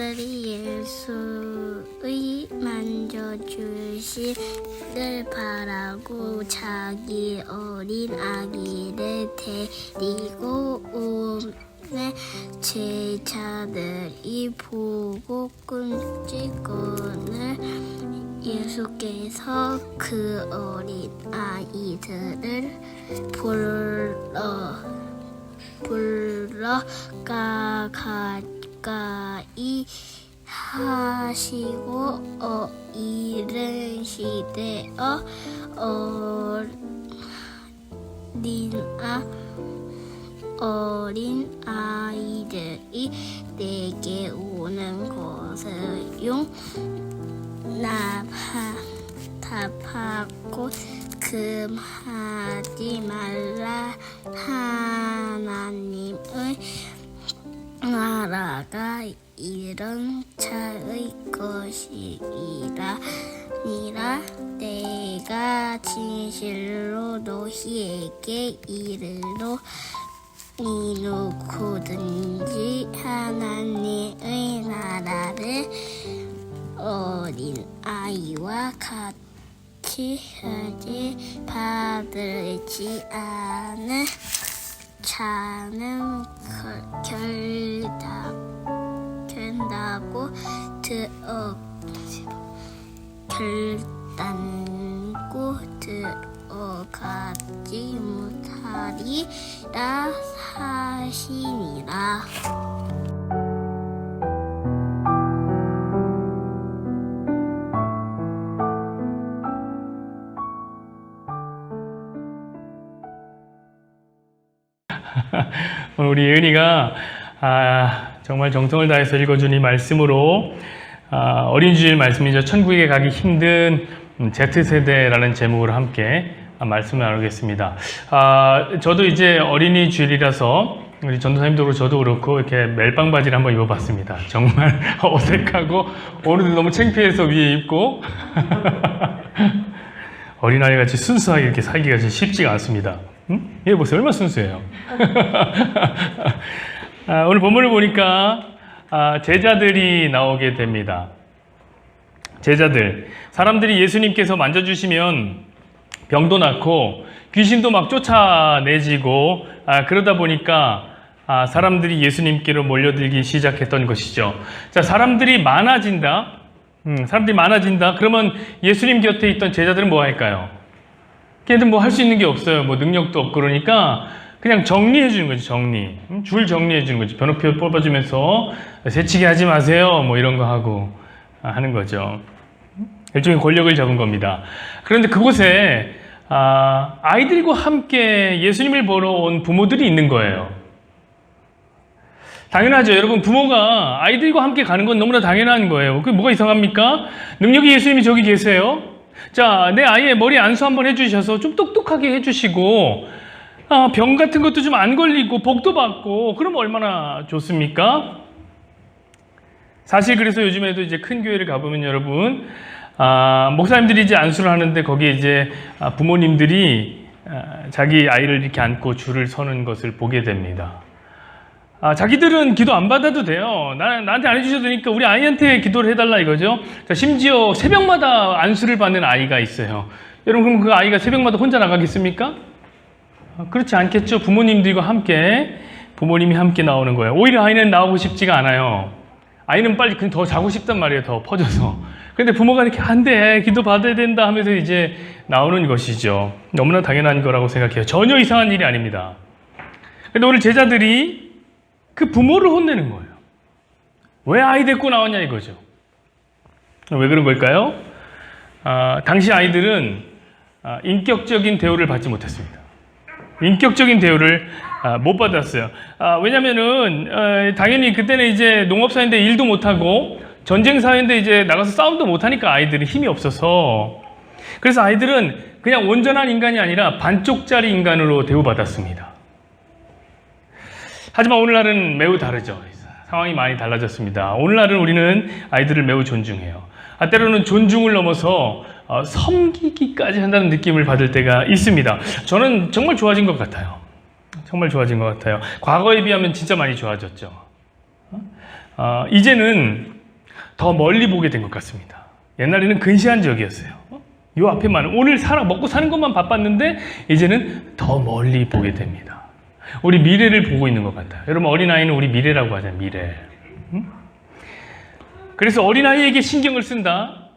제자들이 예수의 만져주심을 바라고 자기 어린 아기를 데리고 오매 제자들이 보고 끔찍거늘 예수께서 그 어린 아이들을 불러 가까이 하시고 이르시되 어린 아이들이 내게 오는 것을 답하고 금하지 말라. 하나님의 나라가 이런 자의 것이라. 내가 진실로 너희에게 이르노니 누구든지 하나님의 나라를 어린 아이와 같이 하지 받을지 않은 자는 결단고 들어가지 못하리라 하시니라. 오늘 우리 예은이가 정말 정성을 다해서 읽어준 이 말씀으로 어린 주일 말씀이죠. 천국에 가기 힘든 Z세대라는 제목으로 함께 말씀을 나누겠습니다. 저도 이제 어린이 주일이라서 우리 전도사님도 그렇고 저도 그렇고 이렇게 멜빵 바지를 한번 입어봤습니다. 정말 어색하고 오늘도 너무 창피해서 위에 입고 어린아이 같이 순수하게 이렇게 살기가 쉽지가 않습니다. 얘 보세요. 얼마나 순수해요. 오늘 본문을 보니까 제자들이 나오게 됩니다. 제자들. 사람들이 예수님께서 만져주시면 병도 낫고 귀신도 막 쫓아내지고 그러다 보니까 사람들이 예수님께로 몰려들기 시작했던 것이죠. 자, 사람들이 많아진다. 그러면 예수님 곁에 있던 제자들은 뭐 할까요? 걔들 뭐 할 수 있는 게 없어요. 뭐 능력도 없고 그러니까 그냥 정리해 주는 거지, 정리. 줄 정리해 주는 거지. 번호표 뽑아주면서 새치기 하지 마세요. 뭐 이런 거 하고 하는 거죠. 일종의 권력을 잡은 겁니다. 그런데 그곳에 아이들과 함께 예수님을 보러 온 부모들이 있는 거예요. 당연하죠. 여러분, 부모가 아이들과 함께 가는 건 너무나 당연한 거예요. 그게 뭐가 이상합니까? 능력이 예수님이 저기 계세요. 자, 내 아이의 머리 안수 한번 해주셔서 좀 똑똑하게 해주시고 병 같은 것도 좀 안 걸리고 복도 받고 그러면 얼마나 좋습니까? 사실 그래서 요즘에도 이제 큰 교회를 가보면 여러분 목사님들이 이제 안수를 하는데 거기에 이제 부모님들이 자기 아이를 이렇게 안고 줄을 서는 것을 보게 됩니다. 자기들은 기도 안 받아도 돼요. 나한테 안 해주셔도 되니까 우리 아이한테 기도를 해달라 이거죠. 자, 심지어 새벽마다 안수를 받는 아이가 있어요. 여러분, 그럼 그 아이가 새벽마다 혼자 나가겠습니까? 그렇지 않겠죠. 부모님들과 함께, 부모님이 함께 나오는 거예요. 오히려 아이는 나오고 싶지가 않아요. 아이는 빨리 그냥 더 자고 싶단 말이에요. 더 퍼져서. 근데 부모가 이렇게 안 돼, 기도 받아야 된다 하면서 이제 나오는 것이죠. 너무나 당연한 거라고 생각해요. 전혀 이상한 일이 아닙니다. 근데 오늘 제자들이 그 부모를 혼내는 거예요. 왜 아이 데리고 나왔냐 이거죠. 왜 그런 걸까요? 당시 아이들은 인격적인 대우를 받지 못했습니다. 인격적인 대우를 못 받았어요. 왜냐면은 당연히 그때는 이제 농업사회인데 일도 못하고 전쟁사회인데 이제 나가서 싸움도 못하니까 아이들이 힘이 없어서, 그래서 아이들은 그냥 온전한 인간이 아니라 반쪽짜리 인간으로 대우받았습니다. 하지만 오늘날은 매우 다르죠. 상황이 많이 달라졌습니다. 오늘날은 우리는 아이들을 매우 존중해요. 때로는 존중을 넘어서 섬기기까지 한다는 느낌을 받을 때가 있습니다. 저는 정말 좋아진 것 같아요. 정말 좋아진 것 같아요. 과거에 비하면 진짜 많이 좋아졌죠. 이제는 더 멀리 보게 된 것 같습니다. 옛날에는 근시한 적이었어요. 요 앞에만 오늘 먹고 사는 것만 바빴는데 이제는 더 멀리 보게 됩니다. 우리 미래를 보고 있는 것 같아요. 여러분 어린아이는 우리 미래라고 하잖아요. 미래. 그래서 어린아이에게 신경을 쓴다.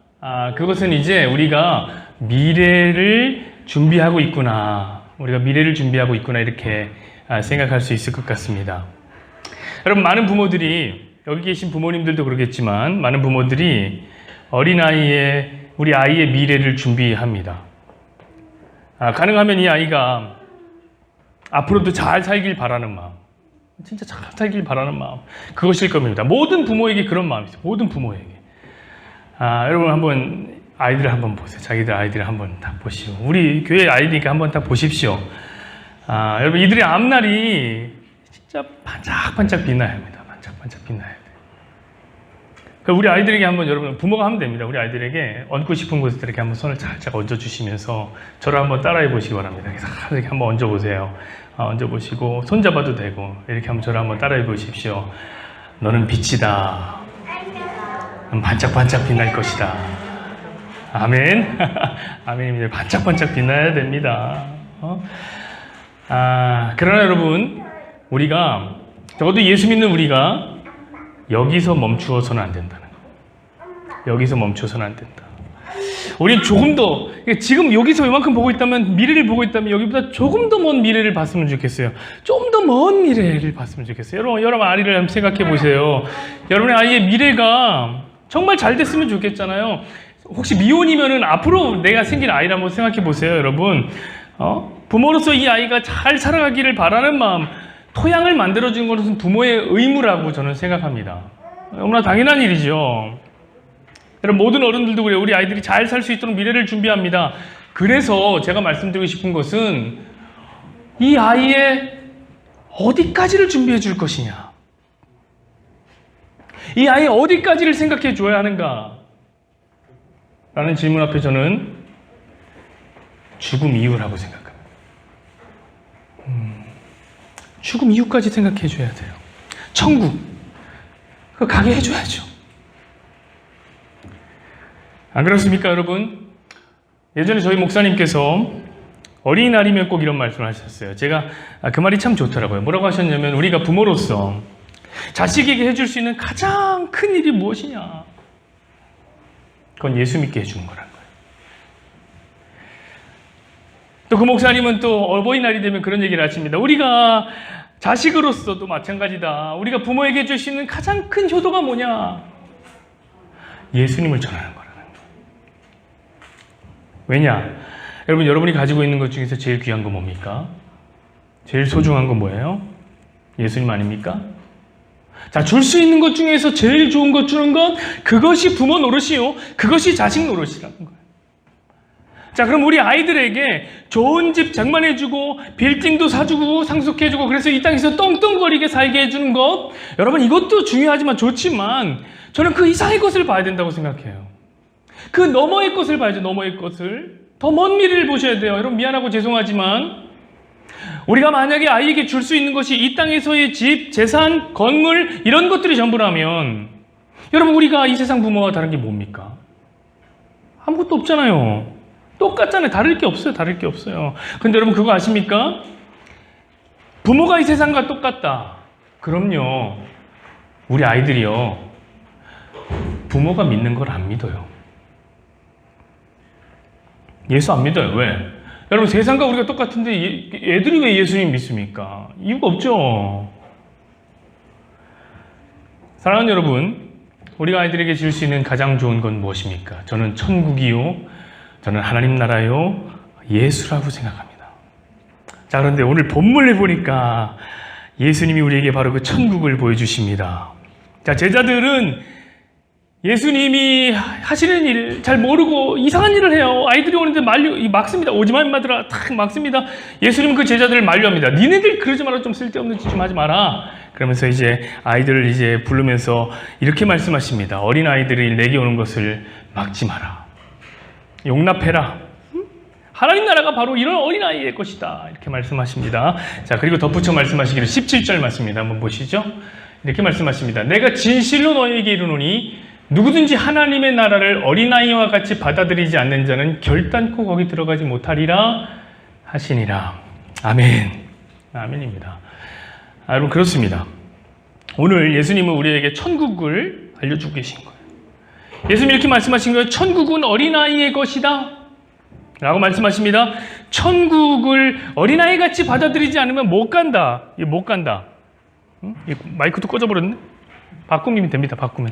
그것은 이제 우리가 미래를 준비하고 있구나. 우리가 미래를 준비하고 있구나 이렇게 생각할 수 있을 것 같습니다. 여러분 많은 부모들이 여기 계신 부모님들도 그러겠지만 많은 부모들이 우리 아이의 미래를 준비합니다. 가능하면 이 아이가 앞으로도 잘 살길 바라는 마음, 진짜 잘 살길 바라는 마음, 그것일 겁니다. 모든 부모에게 그런 마음이 있어요. 모든 부모에게. 여러분 한번 아이들을 한번 보세요. 자기들 아이들을 한번 딱 보시오. 우리 교회 아이니까 한번 딱 보십시오. 여러분 이들의 앞날이 진짜 반짝반짝 빛나야 합니다. 반짝반짝 빛나야 돼요. 우리 아이들에게 한번 여러분 부모가 하면 됩니다. 우리 아이들에게 얹고 싶은 곳에 이렇게 한번 손을 살짝 얹어주시면서 저를 한번 따라해 보시기 바랍니다. 이렇게 한번 얹어보세요. 얹어보시고 손잡아도 되고 이렇게 한번 저를 한번 따라해 보십시오. 너는 빛이다. 넌 반짝반짝 빛날 것이다. 아멘. 아멘입니다. 반짝반짝 빛나야 됩니다. 그러나 여러분 우리가 적어도 예수 믿는 우리가 여기서 멈추어서는 안 된다는 거. 여기서 멈춰서는 안 된다. 우리는 조금 더 지금 여기서 이만큼 보고 있다면 미래를 보고 있다면 여기보다 조금 더 먼 미래를 봤으면 좋겠어요. 좀 더 먼 미래를 봤으면 좋겠어요. 여러분 아이를 한번 생각해 보세요. 여러분의 아이의 미래가 정말 잘 됐으면 좋겠잖아요. 혹시 미혼이면은 앞으로 내가 생긴 아이를 한번 생각해 보세요, 여러분. 부모로서 이 아이가 잘 살아가기를 바라는 마음, 토양을 만들어주는 것은 부모의 의무라고 저는 생각합니다. 너무나 당연한 일이죠. 여러분 모든 어른들도 그래요. 우리 아이들이 잘 살 수 있도록 미래를 준비합니다. 그래서 제가 말씀드리고 싶은 것은 이 아이의 어디까지를 준비해 줄 것이냐, 이 아이의 어디까지를 생각해 줘야 하는가 라는 질문 앞에 저는 죽음 이후라고 생각합니다. 죽음 이후까지 생각해 줘야 돼요. 천국 그거 가게 해줘야죠. 안 그렇습니까 여러분? 예전에 저희 목사님께서 어린이날이면 꼭 이런 말씀을 하셨어요. 제가 그 말이 참 좋더라고요. 뭐라고 하셨냐면 우리가 부모로서 자식에게 해줄 수 있는 가장 큰 일이 무엇이냐, 그건 예수 믿게 해주는 거라는 거예요. 또 그 목사님은 또 어버이날이 되면 그런 얘기를 하십니다. 우리가 자식으로서도 마찬가지다. 우리가 부모에게 해줄 수 있는 가장 큰 효도가 뭐냐? 예수님을 전하는 거라는 거예요. 왜냐? 여러분 여러분이 가지고 있는 것 중에서 제일 귀한 건 뭡니까? 제일 소중한 건 뭐예요? 예수님 아닙니까? 자, 줄 수 있는 것 중에서 제일 좋은 것 주는 것, 그것이 부모 노릇이요, 그것이 자식 노릇이라는 거예요. 자, 그럼 우리 아이들에게 좋은 집 장만해주고 빌딩도 사주고 상속해주고 그래서 이 땅에서 떵떵거리게 살게 해주는 것, 여러분 이것도 중요하지만 좋지만 저는 그 이상의 것을 봐야 된다고 생각해요. 그 너머의 것을 봐야죠. 너머의 것을. 더 먼 미래를 보셔야 돼요. 여러분 미안하고 죄송하지만 우리가 만약에 아이에게 줄 수 있는 것이 이 땅에서의 집, 재산, 건물 이런 것들이 전부라면 여러분 우리가 이 세상 부모와 다른 게 뭡니까? 아무것도 없잖아요. 똑같잖아요. 다를 게 없어요. 다를 게 없어요. 근데 여러분 그거 아십니까? 부모가 이 세상과 똑같다. 그럼요. 우리 아이들이요. 부모가 믿는 걸 안 믿어요. 예수 안 믿어요. 왜? 여러분 세상과 우리가 똑같은데 애들이 왜 예수님 믿습니까? 이유가 없죠. 사랑하는 여러분, 우리가 아이들에게 줄 수 있는 가장 좋은 건 무엇입니까? 저는 천국이요, 저는 하나님 나라요, 예수라고 생각합니다. 자, 그런데 오늘 본문을 보니까 예수님이 우리에게 바로 그 천국을 보여주십니다. 자, 제자들은 예수님이 하시는 일 잘 모르고 이상한 일을 해요. 아이들이 오는데 막습니다. 오지마 인마들아, 탁 막습니다. 예수님은 그 제자들을 만류합니다. 니네들 그러지 마라. 좀 쓸데없는 짓 좀 하지 마라. 그러면서 이제 아이들을 이제 부르면서 이렇게 말씀하십니다. 어린 아이들이 내게 오는 것을 막지 마라. 용납해라. 하나님 나라가 바로 이런 어린아이의 것이다. 이렇게 말씀하십니다. 자, 그리고 덧붙여 말씀하시기를 17절 말씀입니다. 한번 보시죠. 이렇게 말씀하십니다. 내가 진실로 너희에게 이르노니 누구든지 하나님의 나라를 어린아이와 같이 받아들이지 않는 자는 결단코 거기 들어가지 못하리라 하시니라. 아멘. 아멘입니다. 여러분 그렇습니다. 오늘 예수님은 우리에게 천국을 알려주고 계신 거예요. 예수님이 이렇게 말씀하신 거예요. 천국은 어린아이의 것이다 라고 말씀하십니다. 천국을 어린아이 같이 받아들이지 않으면 못 간다. 이거 못 간다. 응? 마이크도 꺼져버렸네. 바꾸면 됩니다. 바꾸면.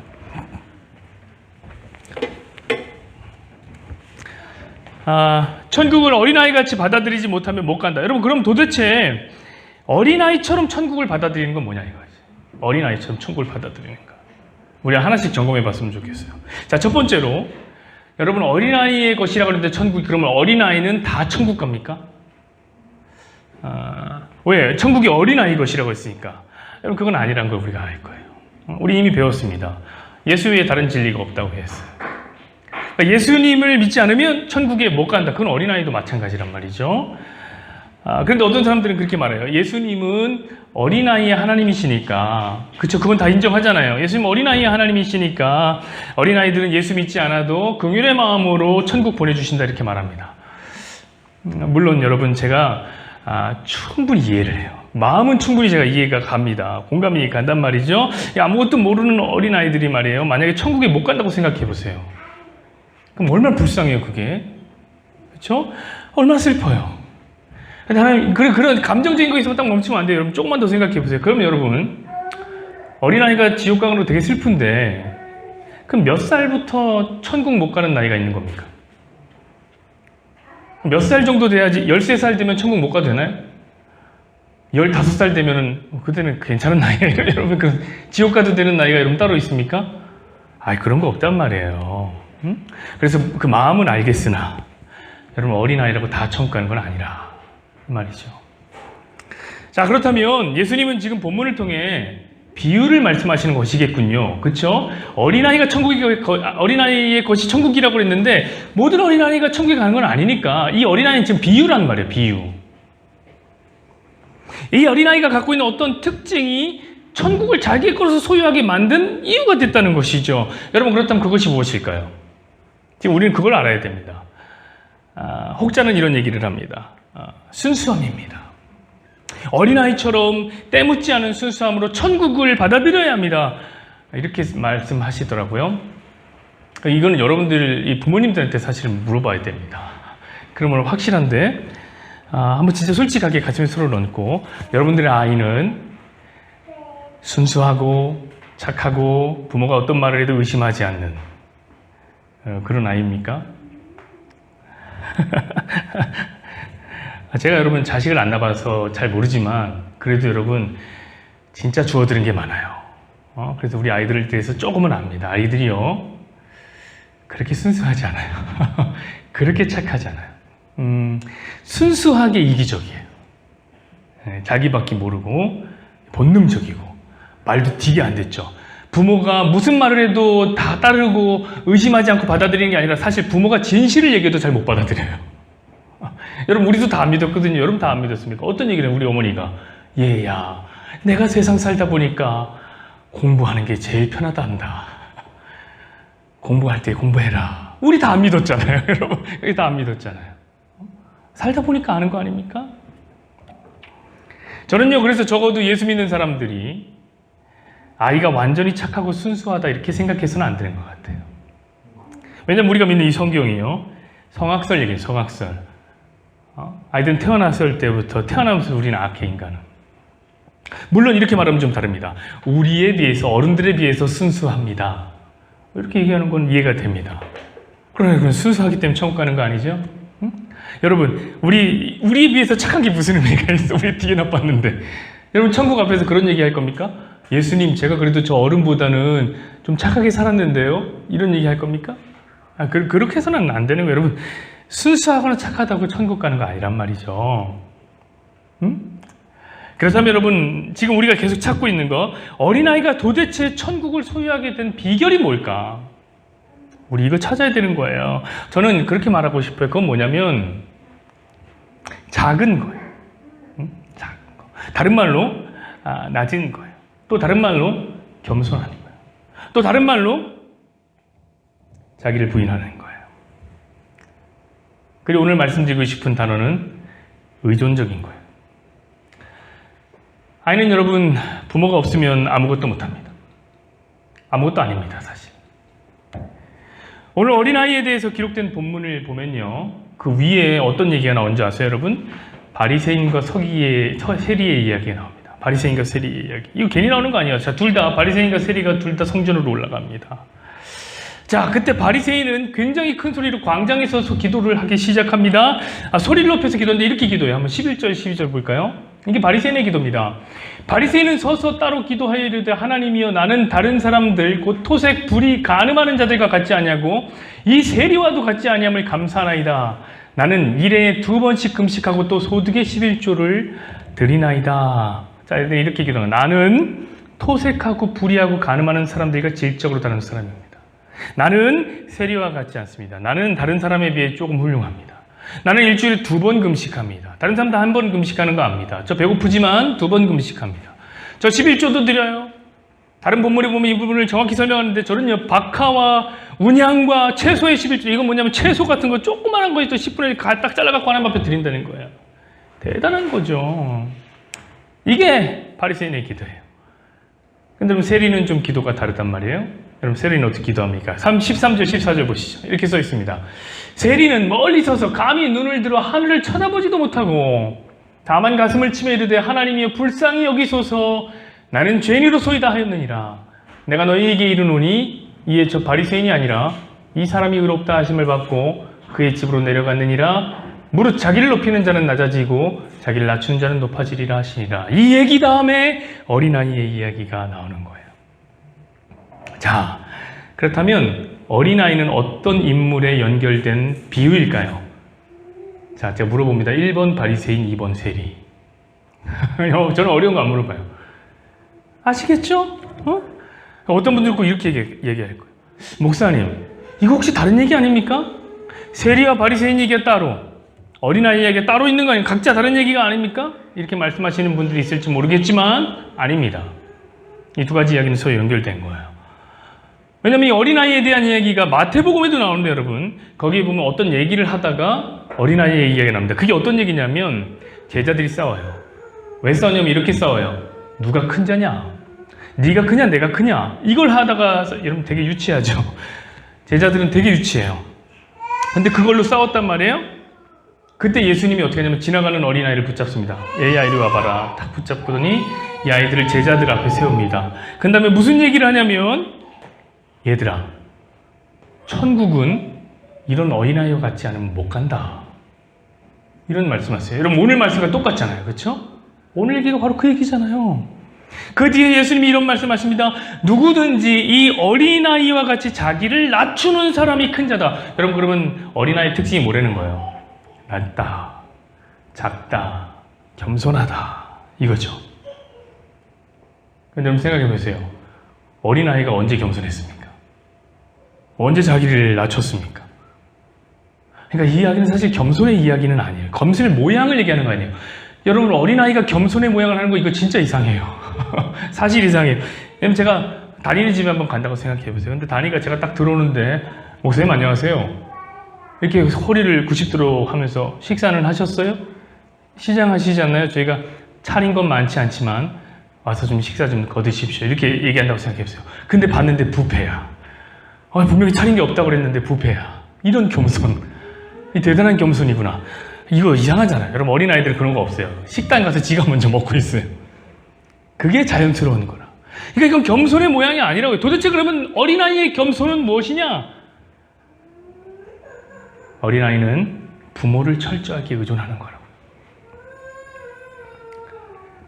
천국을 어린아이 같이 받아들이지 못하면 못 간다. 여러분 그럼 도대체 어린아이처럼 천국을 받아들이는 건 뭐냐 이거지. 어린아이처럼 천국을 받아들이는 거. 우리 하나씩 점검해 봤으면 좋겠어요. 자, 첫 번째로 여러분 어린아이의 것이라고 하는데 천국이 그러면 어린아이는 다 천국 갑니까? 왜? 천국이 어린아이 것이라고 했으니까. 여러분 그건 아니란 걸 우리가 알 거예요. 우리 이미 배웠습니다. 예수 외에 다른 진리가 없다고 했어요. 그러니까 예수님을 믿지 않으면 천국에 못 간다. 그건 어린아이도 마찬가지란 말이죠. 그런데 어떤 사람들은 그렇게 말해요. 예수님은 어린아이의 하나님이시니까. 그쵸, 그건 다 인정하잖아요. 예수님은 어린아이의 하나님이시니까 어린아이들은 예수 믿지 않아도 긍휼의 마음으로 천국 보내주신다 이렇게 말합니다. 물론 여러분 제가 충분히 이해를 해요. 마음은 충분히 제가 이해가 갑니다. 공감이 간단 말이죠. 아무것도 모르는 어린아이들이 말이에요. 만약에 천국에 못 간다고 생각해 보세요. 그럼 얼마나 불쌍해요 그게. 그렇죠? 얼마나 슬퍼요. 근데 하나님 그런 감정적인 거 있으면 딱 멈추면 안 돼요. 여러분 조금만 더 생각해 보세요. 그러면 여러분 어린아이가 지옥 가는 거 되게 슬픈데 그럼 몇 살부터 천국 못 가는 나이가 있는 겁니까? 몇 살 정도 돼야지 13살 되면 천국 못 가도 되나요? 15살 되면은 그때는 괜찮은 나이예요. 여러분 그 지옥 가도 되는 나이가 여러분 따로 있습니까? 그런 거 없단 말이에요. 응? 그래서 그 마음은 알겠으나 여러분 어린아이라고 다 천국 가는 건 아니라 말이죠. 자, 그렇다면 예수님은 지금 본문을 통해 비유를 말씀하시는 것이겠군요. 그렇죠? 어린아이의 것이 천국이라고 했는데 모든 어린아이가 천국에 가는 건 아니니까 이 어린아이는 지금 비유란 말이에요. 비유. 이 어린아이가 갖고 있는 어떤 특징이 천국을 자기의 것으로 소유하게 만든 이유가 됐다는 것이죠. 여러분 그렇다면 그것이 무엇일까요? 지금 우리는 그걸 알아야 됩니다. 혹자는 이런 얘기를 합니다. 순수함입니다. 어린아이처럼 때묻지 않은 순수함으로 천국을 받아들여야 합니다. 이렇게 말씀하시더라고요. 이거는 여러분들 부모님들한테 사실 물어봐야 됩니다. 그러면 확실한데 한번 진짜 솔직하게 가슴에 손을 얹고 여러분들의 아이는 순수하고 착하고 부모가 어떤 말을 해도 의심하지 않는 그런 아이입니까? 제가 여러분 자식을 안 낳아봐서 잘 모르지만 그래도 여러분 진짜 주워들은 게 많아요. 그래서 우리 아이들에 대해서 조금은 압니다. 아이들이요 그렇게 순수하지 않아요. 그렇게 착하지 않아요. 순수하게 이기적이에요. 자기밖에 모르고 본능적이고 말도 되게 안 됐죠. 부모가 무슨 말을 해도 다 따르고 의심하지 않고 받아들이는 게 아니라 사실 부모가 진실을 얘기해도 잘 못 받아들여요. 여러분 우리도 다 안 믿었거든요. 여러분 다 안 믿었습니까? 어떤 얘기를 해요? 우리 어머니가 얘야 내가 세상 살다 보니까 공부하는 게 제일 편하단다. 공부할 때 공부해라. 우리 다 안 믿었잖아요. 여러분 우리 다 안 믿었잖아요. 살다 보니까 아는 거 아닙니까? 저는요 그래서 적어도 예수 믿는 사람들이 아이가 완전히 착하고 순수하다 이렇게 생각해서는 안 되는 것 같아요. 왜냐면 우리가 믿는 이 성경이요 성악설 얘기예요. 성악설. 아이들은 태어났을 때부터 태어나면서 우리는 악해 인간은. 물론 이렇게 말하면 좀 다릅니다. 우리에 비해서 어른들에 비해서 순수합니다. 이렇게 얘기하는 건 이해가 됩니다. 그러나 그건 순수하기 때문에 천국 가는 거 아니죠? 응? 여러분 우리에 비해서 착한 게 무슨 의미가 있어? 우리 되게 나빴는데. 여러분 천국 앞에서 그런 얘기 할 겁니까? 예수님 제가 그래도 저 어른보다는 좀 착하게 살았는데요? 이런 얘기 할 겁니까? 그렇게 해서는 안 되는 거예요. 여러분 순수하거나 착하다고 천국 가는 거 아니란 말이죠. 응? 그렇다면 여러분 지금 우리가 계속 찾고 있는 거 어린아이가 도대체 천국을 소유하게 된 비결이 뭘까? 우리 이거 찾아야 되는 거예요. 저는 그렇게 말하고 싶어요. 그건 뭐냐면 작은 거예요. 응? 작은 거. 다른 말로 낮은 거예요. 또 다른 말로 겸손한 거예요. 또 다른 말로 자기를 부인하는 거예요. 그리고 오늘 말씀드리고 싶은 단어는 의존적인 거예요. 아이는 여러분, 부모가 없으면 아무것도 못합니다. 아무것도 아닙니다, 사실. 오늘 어린아이에 대해서 기록된 본문을 보면요, 그 위에 어떤 얘기가 나온지 아세요, 여러분? 바리새인과 세리의 이야기가 나옵니다. 바리새인과 세리의 이야기. 이거 괜히 나오는 거 아니에요. 자, 바리새인과 세리가 둘 다 성전으로 올라갑니다. 자, 그때 바리새인은 굉장히 큰 소리로 광장에 서서 기도를 하기 시작합니다. 소리를 높여서 기도하는데 이렇게 기도해요. 한번 11절, 12절 볼까요? 이게 바리새인의 기도입니다. 바리새인은 서서 따로 기도하여 이르되 하나님이여 나는 다른 사람들 곧 토색, 불의, 간음하는 자들과 같지 아니하고 이 세리와도 같지 아니함을 감사하나이다. 나는 일에 2번씩 금식하고 또 소득의 11조를 드리나이다. 자, 이렇게 기도합니다. 나는 토색하고 불의하고 간음하는 사람들과 질적으로 다른 사람입니다. 나는 세리와 같지 않습니다. 나는 다른 사람에 비해 조금 훌륭합니다. 나는 일주일에 2번 금식합니다. 다른 사람도 1번 금식하는 거 압니다. 저 배고프지만 2번 금식합니다. 저 11조도 드려요. 다른 본문에 보면 이 부분을 정확히 설명하는데 저는요, 박하와 운양과 채소의 11조, 이건 뭐냐면 채소 같은 거 조그만한 거 있죠. 10분의 1 딱 잘라갖고 하나님 앞에 드린다는 거예요. 대단한 거죠. 이게 바리새인의 기도예요. 근데 여러분, 세리는 좀 기도가 다르단 말이에요. 여러분, 세리는 어떻게 기도합니까? 13절, 14절 보시죠. 이렇게 써 있습니다. 세리는 멀리 서서 감히 눈을 들어 하늘을 쳐다보지도 못하고 다만 가슴을 치며 이르되 하나님이여 불쌍히 여기소서 나는 죄인으로소이다 하였느니라. 내가 너희에게 이르노니 이에 저 바리새인이 아니라 이 사람이 의롭다 하심을 받고 그의 집으로 내려갔느니라. 무릇 자기를 높이는 자는 낮아지고 자기를 낮추는 자는 높아지리라 하시니라. 이 얘기 다음에 어린아이의 이야기가 나오는 거예요. 자, 그렇다면 어린아이는 어떤 인물에 연결된 비유일까요? 자, 제가 물어봅니다. 1번 바리새인, 2번 세리. 저는 어려운 거 안 물어봐요. 아시겠죠? 어떤 분들 꼭 이렇게 얘기할 거예요. 목사님, 이거 혹시 다른 얘기 아닙니까? 세리와 바리새인 얘기가 따로, 어린아이 얘기가 따로 있는 거 아니에요? 각자 다른 얘기가 아닙니까? 이렇게 말씀하시는 분들이 있을지 모르겠지만 아닙니다. 이 2가지 이야기는 서로 연결된 거예요. 왜냐하면 이 어린아이에 대한 이야기가 마태복음에도 나오는데 여러분, 거기에 보면 어떤 얘기를 하다가 어린아이의 이야기가 나옵니다. 그게 어떤 얘기냐면 제자들이 싸워요. 왜 싸우냐면 이렇게 싸워요. 누가 큰 자냐? 네가 크냐 내가 크냐? 이걸 하다가 여러분 되게 유치하죠. 제자들은 되게 유치해요. 근데 그걸로 싸웠단 말이에요. 그때 예수님이 어떻게 하냐면 지나가는 어린아이를 붙잡습니다. 얘야 이리 와봐라. 딱 붙잡고더니 이 아이들을 제자들 앞에 세웁니다. 그 다음에 무슨 얘기를 하냐면 얘들아, 천국은 이런 어린아이와 같지 않으면 못 간다. 이런 말씀하세요. 여러분, 오늘 말씀과 똑같잖아요. 그렇죠? 오늘 얘기가 바로 그 얘기잖아요. 그 뒤에 예수님이 이런 말씀하십니다. 누구든지 이 어린아이와 같이 자기를 낮추는 사람이 큰 자다. 여러분, 그러면 어린아이의 특징이 뭐라는 거예요? 낮다, 작다, 겸손하다. 이거죠. 근데 여러분 생각해 보세요. 어린아이가 언제 겸손했습니까? 언제 자기를 낮췄습니까? 그러니까 이 이야기는 사실 겸손의 이야기는 아니에요. 겸손의 모양을 얘기하는 거 아니에요. 여러분, 어린아이가 겸손의 모양을 하는 거 이거 진짜 이상해요. 사실 이상해요. 왜냐면 제가 다니는 집에 한번 간다고 생각해 보세요. 근데 다니가 제가 딱 들어오는데 목사님 안녕하세요. 이렇게 허리를 90도로 하면서 식사는 하셨어요? 시장하시지 않나요? 저희가 차린 건 많지 않지만 와서 좀 식사 좀 거드십시오. 이렇게 얘기한다고 생각해 보세요. 근데 봤는데 뷔페야. 분명히 차린 게 없다고 그랬는데 뷔페야. 이런 겸손. 이 대단한 겸손이구나. 이거 이상하잖아요. 여러분, 어린아이들 그런 거 없어요. 식당 가서 지가 먼저 먹고 있어요. 그게 자연스러운 거라. 그러니까 이건 겸손의 모양이 아니라고요. 도대체 그러면 어린아이의 겸손은 무엇이냐? 어린아이는 부모를 철저하게 의존하는 거라고요.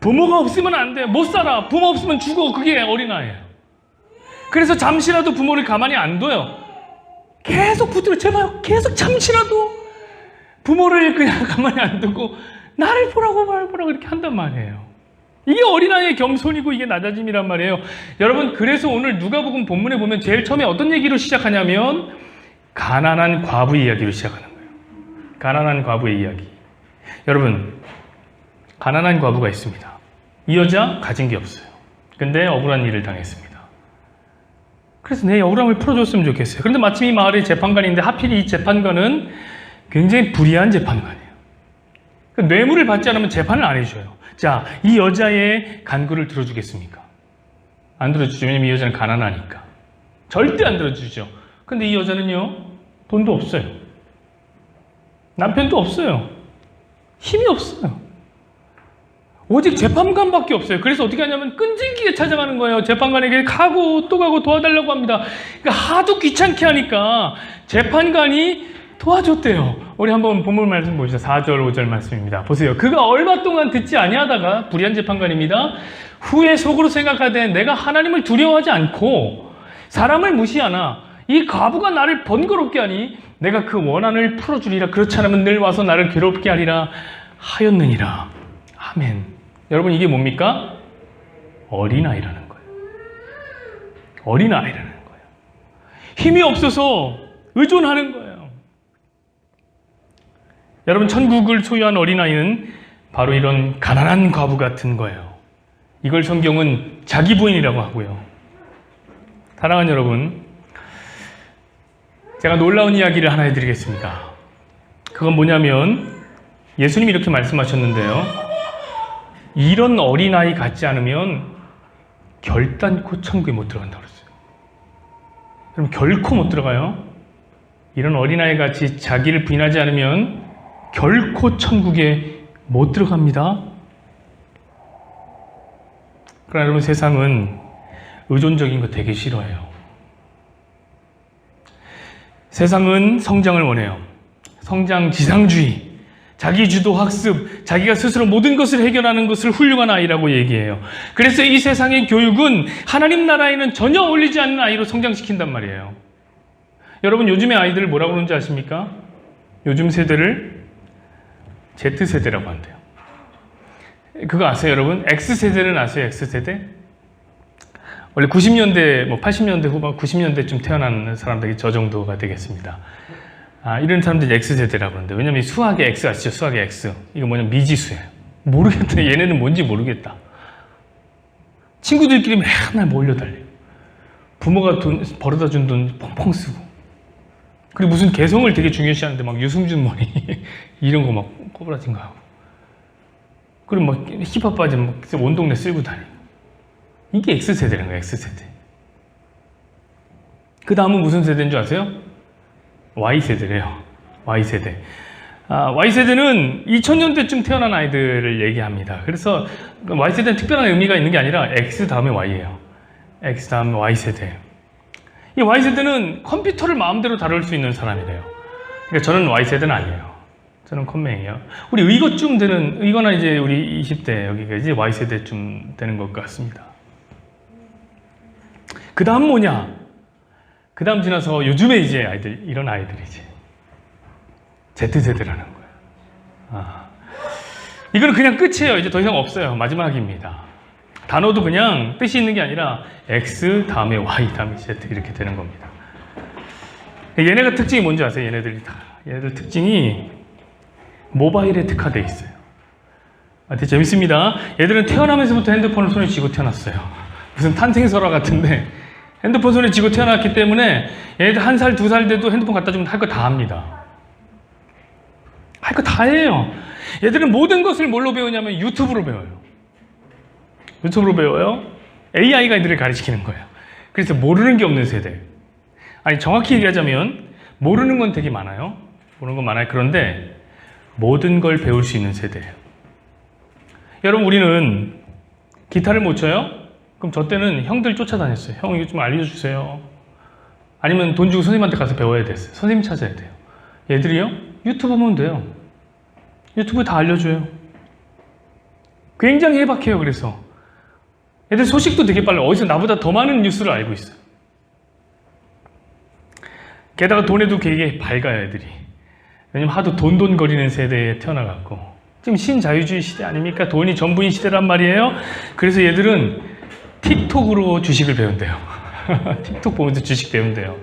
부모가 없으면 안 돼. 못 살아. 부모 없으면 죽어. 그게 어린아이예요. 그래서 잠시라도 부모를 가만히 안 둬요. 계속 붙들어. 제발 계속 잠시라도 부모를 그냥 가만히 안 두고 나를 보라고 이렇게 한단 말이에요. 이게 어린아이의 겸손이고 이게 낮아짐이란 말이에요. 여러분, 그래서 오늘 누가복음 본문에 보면 제일 처음에 어떤 얘기로 시작하냐면 가난한 과부 이야기로 시작하는 거예요. 가난한 과부의 이야기. 여러분, 가난한 과부가 있습니다. 이 여자 가진 게 없어요. 근데 억울한 일을 당했습니다. 그래서 내 억울함을 풀어줬으면 좋겠어요. 그런데 마침 이 마을에 재판관인데 하필 이 재판관은 굉장히 불의한 재판관이에요. 뇌물을 받지 않으면 재판을 안 해줘요. 자, 이 여자의 간구를 들어주겠습니까? 안 들어주죠. 왜냐면 이 여자는 가난하니까. 절대 안 들어주죠. 근데 이 여자는요, 돈도 없어요. 남편도 없어요. 힘이 없어요. 오직 재판관밖에 없어요. 그래서 어떻게 하냐면 끈질기게 찾아가는 거예요. 재판관에게 가고 또 가고 도와달라고 합니다. 그러니까 하도 귀찮게 하니까 재판관이 도와줬대요. 우리 한번 본문 말씀 보시죠. 4절 5절 말씀입니다. 보세요. 그가 얼마 동안 듣지 아니하다가, 불의한 재판관입니다. 후에 속으로 생각하되 내가 하나님을 두려워하지 않고 사람을 무시하나 이 과부가 나를 번거롭게 하니 내가 그 원한을 풀어주리라. 그렇지 않으면 늘 와서 나를 괴롭게 하리라 하였느니라. 아멘. 여러분, 이게 뭡니까? 어린아이라는 거예요. 어린아이라는 거예요. 힘이 없어서 의존하는 거예요. 여러분, 천국을 소유한 어린아이는 바로 이런 가난한 과부 같은 거예요. 이걸 성경은 자기 부인이라고 하고요. 사랑하는 여러분, 제가 놀라운 이야기를 하나 해드리겠습니다. 그건 뭐냐면 예수님이 이렇게 말씀하셨는데요. 이런 어린아이 같지 않으면 결단코 천국에 못 들어간다고 그랬어요. 여러분, 결코 못 들어가요. 이런 어린아이 같이 자기를 부인하지 않으면 결코 천국에 못 들어갑니다. 그러나 여러분, 세상은 의존적인 거 되게 싫어해요. 세상은 성장을 원해요. 성장 지상주의, 자기 주도 학습, 자기가 스스로 모든 것을 해결하는 것을 훌륭한 아이라고 얘기해요. 그래서 이 세상의 교육은 하나님 나라에는 전혀 어울리지 않는 아이로 성장시킨단 말이에요. 여러분, 요즘의 아이들을 뭐라고 그러는지 아십니까? 요즘 세대를 Z세대라고 한대요. 그거 아세요, 여러분? X세대는 아세요, X세대? 원래 90년대, 80년대 후반, 90년대쯤 태어난 사람들이 저 정도가 되겠습니다. 이런 사람들이 X세대라고 그러는데, 왜냐면 수학의 X 아시죠? 수학의 X. 이거 뭐냐면 미지수예요. 모르겠다. 얘네는 뭔지 모르겠다. 친구들끼리 맨날 몰려달려요. 부모가 돈, 벌어다 준 돈 펑펑 쓰고. 그리고 무슨 개성을 되게 중요시하는데 막 유승준 머리 이런 거 막 꼬부라진 거 하고. 그리고 막 힙합 바지 막 온 동네 쓸고 다니고. 이게 X세대라는 거예요, X세대. 그 다음은 무슨 세대인 줄 아세요? Y세대래요. Y세대. Y세대는 2000년대쯤 태어난 아이들을 얘기합니다. 그래서 Y세대는 특별한 의미가 있는 게 아니라 X 다음에 Y예요. X 다음에 Y세대. 이 Y세대는 컴퓨터를 마음대로 다룰 수 있는 사람이래요. 그러니까 저는 Y세대는 아니에요. 저는 컴맹이에요. 우리 의거쯤 되는, 의거나 이제 우리 20대, 여기가 이제 Y세대쯤 되는 것 같습니다. 그 다음 뭐냐? 그 다음 지나서 요즘에 이제 아이들, 이런 아이들이지. Z세대라는 거예요. 이거는 그냥 끝이에요. 이제 더 이상 없어요. 마지막입니다. 단어도 그냥 뜻이 있는 게 아니라 X 다음에 Y 다음에 Z 이렇게 되는 겁니다. 얘네가 특징이 뭔지 아세요? 얘네들 특징이 모바일에 특화되어 있어요. 되게 재밌습니다. 얘들은 태어나면서부터 핸드폰을 손에 쥐고 태어났어요. 무슨 탄생설화 같은데 핸드폰 손에 쥐고 태어났기 때문에 얘네들 1살, 2살 돼도 핸드폰 갖다 주면 할 거 다 합니다. 할 거 다 해요. 얘들은 모든 것을 뭘로 배우냐면 유튜브로 배워요. 유튜브로 배워요. AI가 애들을 가르치는 거예요. 그래서 모르는 게 없는 세대. 아니, 정확히 얘기하자면 모르는 건 되게 많아요. 모르는 건 많아요. 그런데 모든 걸 배울 수 있는 세대예요. 여러분, 우리는 기타를 못 쳐요? 그럼 저 때는 형들 쫓아다녔어요. 형, 이거 좀 알려주세요. 아니면 돈 주고 선생님한테 가서 배워야 됐어요. 선생님 찾아야 돼요. 얘들이요? 유튜브 보면 돼요. 유튜브에 다 알려줘요. 굉장히 해박해요. 그래서 애들 소식도 되게 빨라요. 어디서 나보다 더 많은 뉴스를 알고 있어요. 게다가 돈에도 되게 밝아요, 애들이. 왜냐면 하도 돈돈거리는 세대에 태어나갖고. 지금 신자유주의 시대 아닙니까? 돈이 전부인 시대란 말이에요. 그래서 얘들은 틱톡으로 주식을 배운대요. 틱톡 보면서 주식 배운대요.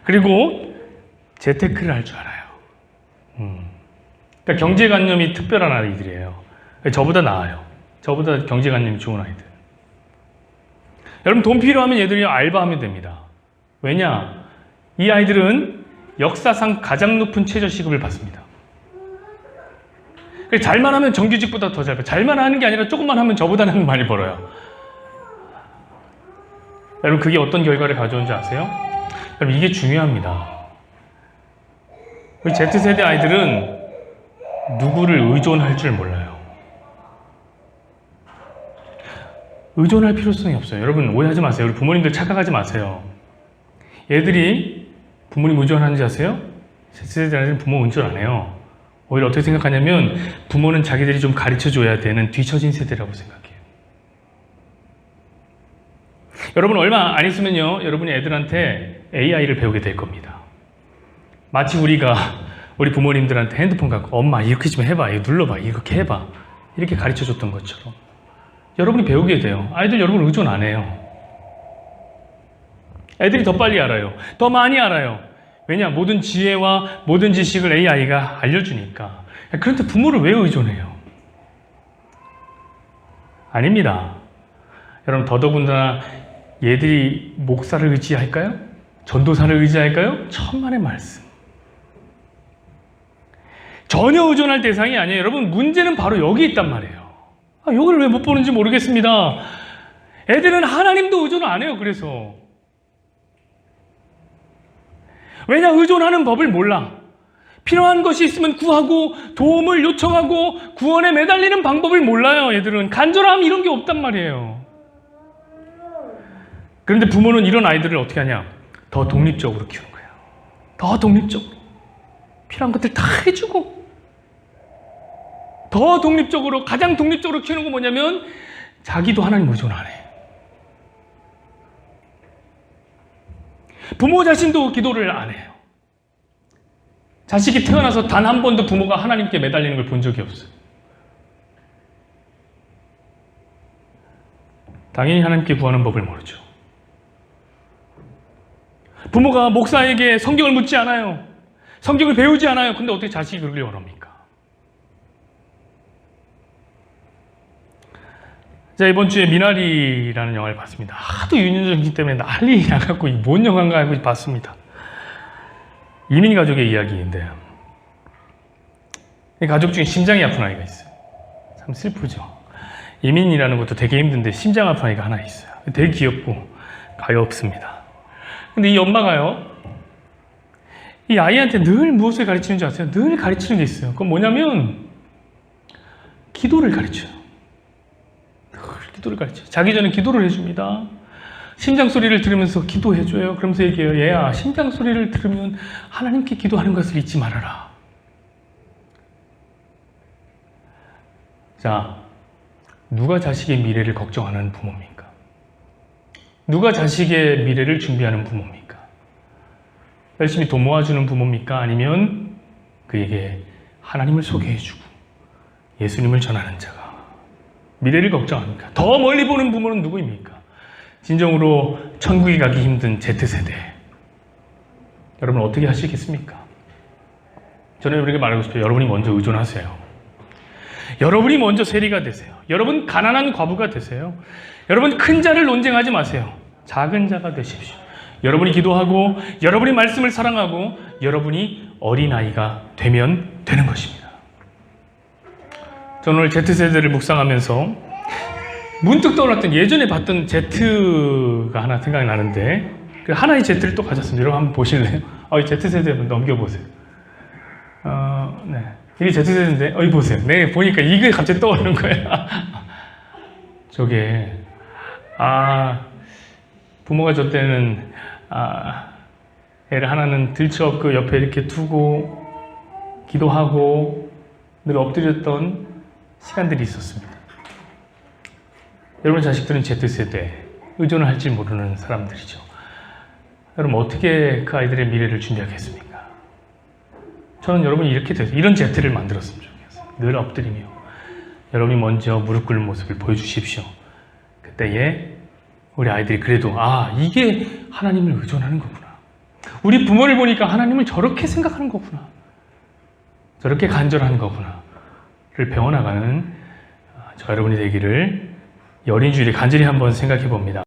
그리고 재테크를 할 줄 알아요. 그러니까 경제관념이 특별한 아이들이에요. 저보다 나아요. 저보다 경제관념이 좋은 아이들. 여러분, 돈 필요하면 얘들이 알바하면 됩니다. 왜냐? 이 아이들은 역사상 가장 높은 최저시급을 받습니다. 잘만 하면 정규직보다 더 잘 벌어요. 잘만 하는 게 아니라 조금만 하면 저보다는 많이 벌어요. 여러분, 그게 어떤 결과를 가져온지 아세요? 여러분, 이게 중요합니다. 우리 Z세대 아이들은 누구를 의존할 줄 몰라요. 의존할 필요성이 없어요. 여러분, 오해하지 마세요. 우리 부모님들 착각하지 마세요. 얘들이 부모님 의존하는지 아세요? Z세대 아이들은 부모 의존 안 해요. 오히려 어떻게 생각하냐면 부모는 자기들이 좀 가르쳐줘야 되는 뒤처진 세대라고 생각해요. 여러분, 얼마 안 있으면요, 여러분이 애들한테 AI를 배우게 될 겁니다. 마치 우리가 우리 부모님들한테 핸드폰 갖고 엄마 이렇게 좀 해봐, 이거 눌러봐, 이렇게 해봐, 이렇게 가르쳐줬던 것처럼 여러분이 배우게 돼요. 아이들 여러분 의존 안 해요. 애들이 더 빨리 알아요. 더 많이 알아요. 왜냐? 모든 지혜와 모든 지식을 AI가 알려주니까. 그런데 부모를 왜 의존해요? 아닙니다. 여러분, 더더군다나 얘들이 목사를 의지할까요? 전도사를 의지할까요? 천만의 말씀. 전혀 의존할 대상이 아니에요. 여러분, 문제는 바로 여기 있단 말이에요. 여기를 왜 못 보는지 모르겠습니다. 애들은 하나님도 의존을 안 해요. 그래서 왜냐? 의존하는 법을 몰라. 필요한 것이 있으면 구하고 도움을 요청하고 구원에 매달리는 방법을 몰라요. 얘들은 간절함 이런 게 없단 말이에요. 그런데 부모는 이런 아이들을 어떻게 하냐? 더 독립적으로 키우는 거예요. 더 독립적으로. 필요한 것들 다 해주고 더 독립적으로, 가장 독립적으로 키우는 건 뭐냐면 자기도 하나님 의존 안 해. 부모 자신도 기도를 안 해요. 자식이 태어나서 단 한 번도 부모가 하나님께 매달리는 걸 본 적이 없어요. 당연히 하나님께 구하는 법을 모르죠. 부모가 목사에게 성경을 묻지 않아요. 성경을 배우지 않아요. 근데 어떻게 자식이 그걸 원합니까? 자, 이번 주에 미나리라는 영화를 봤습니다. 하도 윤여정 때문에 난리 나갖고 뭔 영화인가 하고 봤습니다. 이민 가족의 이야기인데요. 이 가족 중에 심장이 아픈 아이가 있어요. 참 슬프죠. 이민이라는 것도 되게 힘든데 심장 아픈 아이가 하나 있어요. 되게 귀엽고 가엾습니다. 근데 이 엄마가요, 이 아이한테 늘 무엇을 가르치는 줄 아세요? 늘 가르치는 게 있어요. 그건 뭐냐면 기도를 가르쳐요. 기도를 가르쳐요. 자기 전에 기도를 해줍니다. 심장 소리를 들으면서 기도해줘요. 그러면서 얘기해요. 얘야, 심장 소리를 들으면 하나님께 기도하는 것을 잊지 말아라. 자, 누가 자식의 미래를 걱정하는 부모입니까? 누가 자식의 미래를 준비하는 부모입니까? 열심히 돈 모아주는 부모입니까? 아니면 그에게 하나님을 소개해주고 예수님을 전하는 자가 미래를 걱정합니까? 더 멀리 보는 부모는 누구입니까? 진정으로 천국에 가기 힘든 Z세대. 여러분 어떻게 하시겠습니까? 저는 여러분에게 말하고 싶어요. 여러분이 먼저 의존하세요. 여러분이 먼저 세리가 되세요. 여러분 가난한 과부가 되세요. 여러분 큰 자를 논쟁하지 마세요. 작은 자가 되십시오. 여러분이 기도하고 여러분이 말씀을 사랑하고 여러분이 어린아이가 되면 되는 것입니다. 저는 오늘 Z세대를 묵상하면서 문득 떠올랐던 예전에 봤던 Z가 하나 생각이 나는데 그 하나의 Z를 또 가졌습니다. 여러분 한번 보실래요? 이 Z세대 한번 넘겨보세요. 네. 이게 Z세대인데 이 보세요. 네, 보니까 이게 갑자기 떠오르는 거예요. 저게 부모가 저 때는 애를 하나는 들쳐 그 옆에 이렇게 두고 기도하고 늘 엎드렸던 시간들이 있었습니다. 여러분 자식들은 Z세대, 의존을 할지 모르는 사람들이죠. 여러분 어떻게 그 아이들의 미래를 준비하겠습니까? 저는 여러분이 이렇게 돼서 이런 Z를 만들었으면 좋겠어요. 늘 엎드리며 여러분이 먼저 무릎 꿇는 모습을 보여주십시오. 그때에 우리 아이들이 그래도 이게 하나님을 의존하는 거구나. 우리 부모를 보니까 하나님을 저렇게 생각하는 거구나. 저렇게 간절한 거구나를 배워나가는 저 여러분이 되기를 어린이주일에 간절히 한번 생각해 봅니다.